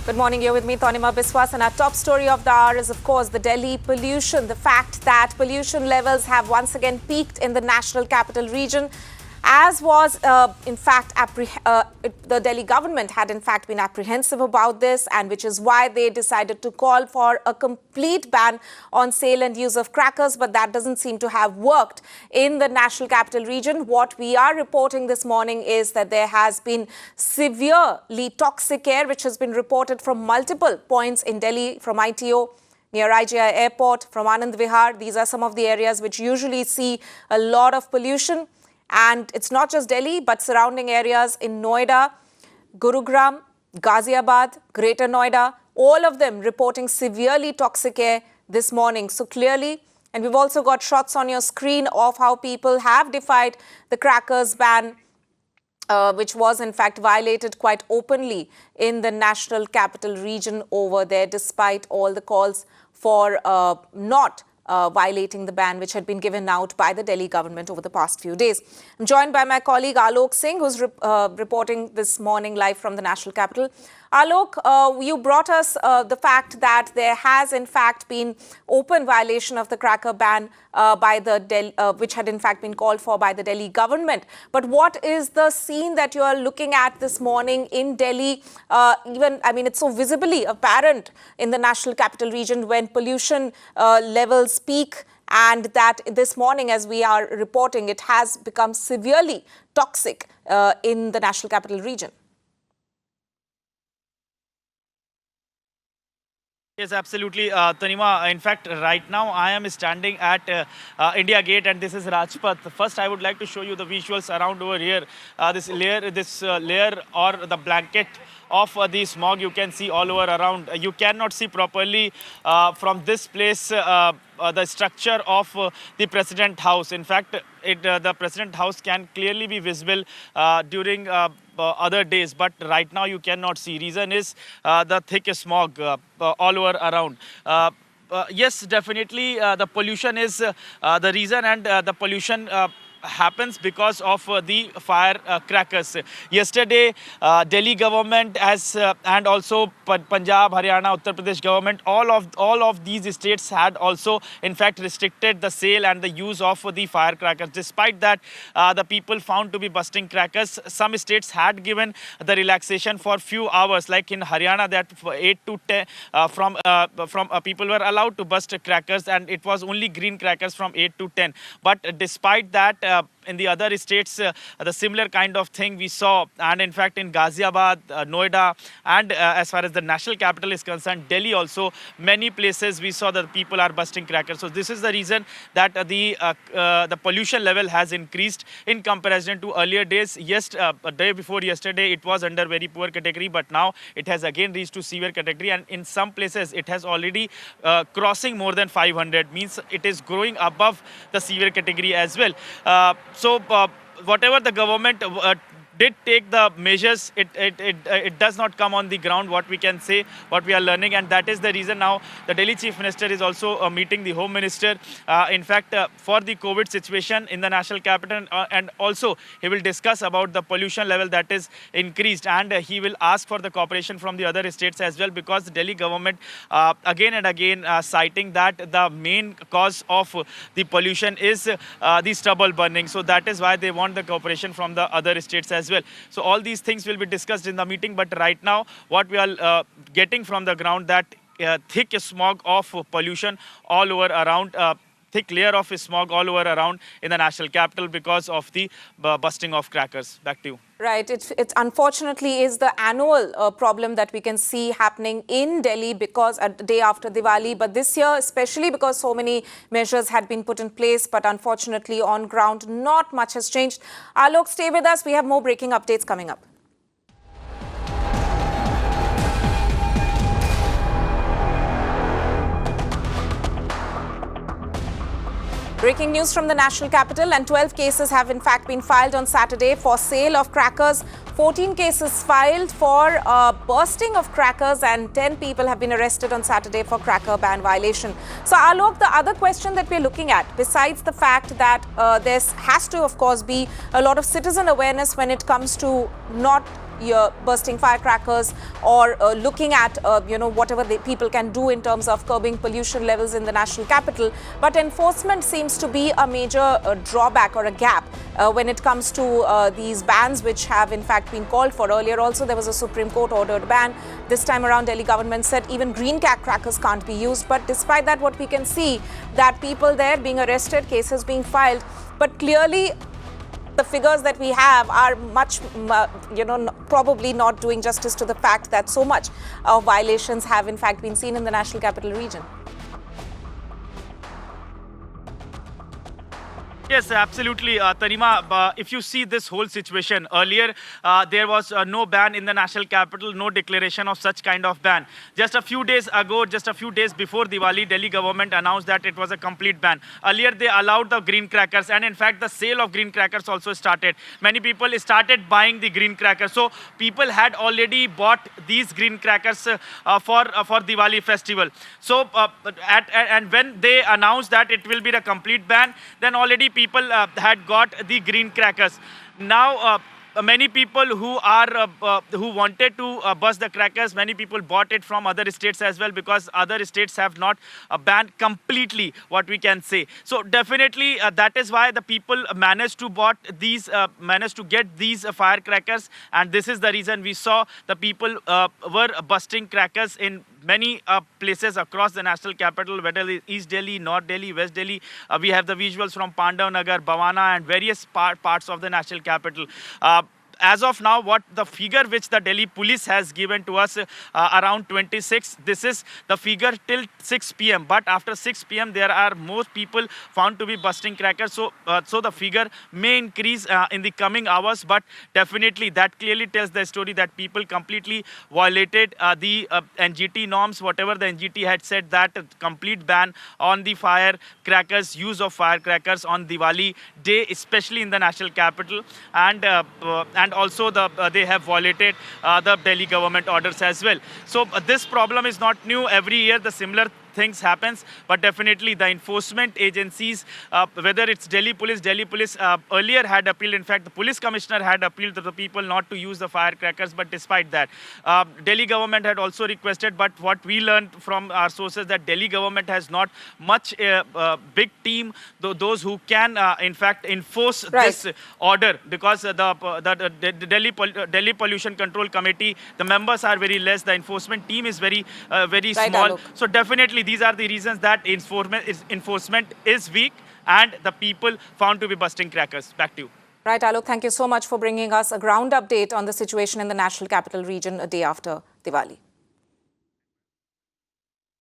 Good morning. You're with me, Tanima Biswas, and our top story of the hour is, of course, the Delhi pollution. The fact that pollution levels have once again peaked in the national capital region, as was, in fact, the Delhi government had, in fact, been apprehensive about this, and which is why they decided to call for a complete ban on sale and use of crackers. But that doesn't seem to have worked in the national capital region. What we are reporting this morning is that there has been severely toxic air, which has been reported from multiple points in Delhi, from ITO, near IGI Airport, from Anand Vihar. These are some of the areas which usually see a lot of pollution. And it's not just Delhi, but surrounding areas in Noida, Gurugram, Ghaziabad, Greater Noida, all of them reporting severely toxic air this morning. So clearly, and we've also got shots on your screen of how people have defied the crackers ban, which was in fact violated quite openly in the national capital region over there, despite all the calls for not violating the ban which had been given out by the Delhi government over the past few days. I'm joined by my colleague Alok Singh, who's reporting this morning live from the national capital. Alok, you brought us the fact that there has in fact been open violation of the cracker ban by the Delhi, which had in fact been called for by the Delhi government. But what is the scene that you are looking at this morning in Delhi? It's so visibly apparent in the national capital region when pollution levels peak, and that this morning, as we are reporting, it has become severely toxic in the national capital region. Yes, absolutely, Tanima. In fact, right now I am standing at India Gate, and this is Rajpath. First, I would like to show you the visuals around over here. This layer or the blanket of the smog you can see all over around. You cannot see properly from this place the structure of the President House. In fact, the President House can clearly be visible during other days, but right now you cannot see. Reason is the thick smog all over around. Yes, definitely the pollution is the reason, and the pollution happens because of the firecrackers. Yesterday, Delhi government has and also Punjab, Haryana, Uttar Pradesh government, all of these states had also in fact restricted the sale and the use of the firecrackers. Despite that, the people found to be busting crackers. Some states had given the relaxation for few hours, like in Haryana, that 8 to 10 from people were allowed to bust crackers, and it was only green crackers from 8 to 10. But despite that, in the other states, the similar kind of thing we saw. And in fact, in Ghaziabad, Noida, and as far as the national capital is concerned, Delhi also, many places we saw that people are busting crackers. So this is the reason that the pollution level has increased in comparison to earlier days. A day before yesterday, it was under very poor category, but now it has again reached to severe category. And in some places, it has already crossing more than 500, means it is growing above the severe category as well. So whatever the government did take the measures, it does not come on the ground, what we can say, what we are learning. And that is the reason now the Delhi Chief Minister is also meeting the Home Minister, in fact, for the COVID situation in the national capital. And also he will discuss about the pollution level that is increased, and he will ask for the cooperation from the other states as well, because the Delhi government again and again citing that the main cause of the pollution is the stubble burning. So that is why they want the cooperation from the other states as well. So all these things will be discussed in the meeting, but right now what we are getting from the ground, that thick smog of pollution all over around, thick layer of smog all over around in the national capital because of the busting of crackers. Back to you. Right. It unfortunately is the annual problem that we can see happening in Delhi, because a day after Diwali. But this year, especially because so many measures had been put in place, but unfortunately on ground, not much has changed. Alok, stay with us. We have more breaking updates coming up. Breaking news from the national capital, and 12 cases have in fact been filed on Saturday for sale of crackers. 14 cases filed for bursting of crackers, and 10 people have been arrested on Saturday for cracker ban violation. So Alok, the other question that we're looking at, besides the fact that there has to of course be a lot of citizen awareness when it comes to not bursting firecrackers or looking at, whatever people can do in terms of curbing pollution levels in the national capital. But enforcement seems to be a major drawback or a gap when it comes to these bans, which have in fact been called for. Earlier also, there was a Supreme Court ordered ban. This time around, Delhi government said even green crackers can't be used. But despite that, what we can see that people there being arrested, cases being filed, but clearly the figures that we have are much, probably not doing justice to the fact that so much violations have in fact been seen in the National Capital Region. Yes, absolutely, Tanima. If you see this whole situation, earlier there was no ban in the national capital, no declaration of such kind of ban. Just a few days ago, just a few days before Diwali, Delhi government announced that it was a complete ban. Earlier they allowed the green crackers, and in fact the sale of green crackers also started. Many people started buying the green crackers. So people had already bought these green crackers for Diwali festival. So and when they announced that it will be the complete ban, then already people had got the green crackers. Now many people who wanted to bust the crackers, many people bought it from other states as well, because other states have not banned completely, what we can say. So definitely that is why the people managed to get these firecrackers, and this is the reason we saw the people were busting crackers in many places across the national capital, whether it's East Delhi, North Delhi, West Delhi. We have the visuals from Pandav Nagar, Bhavana, and various parts of the national capital. As of now, what the figure which the Delhi police has given to us, around 26, this is the figure till 6 p.m. But after 6 p.m. there are more people found to be busting crackers. So the figure may increase in the coming hours. But definitely that clearly tells the story that people completely violated the NGT norms, whatever the NGT had said, that complete ban on the firecrackers, use of firecrackers on Diwali day, especially in the national capital. And also they have violated the Delhi government orders as well. So this problem is not new. Every year the similar things happens, but definitely the enforcement agencies, whether it's Delhi police earlier had appealed. In fact, the police commissioner had appealed to the people not to use the firecrackers, but despite that, Delhi government had also requested. But what we learned from our sources, that Delhi government has not much big team, those who can in fact enforce this order, because the Delhi Pollution Control Committee, the members are very less, the enforcement team is very small. So definitely these are the reasons that enforcement is weak and the people found to be busting crackers. Back to you. Right, Alok, thank you so much for bringing us a ground update on the situation in the National Capital Region a day after Diwali.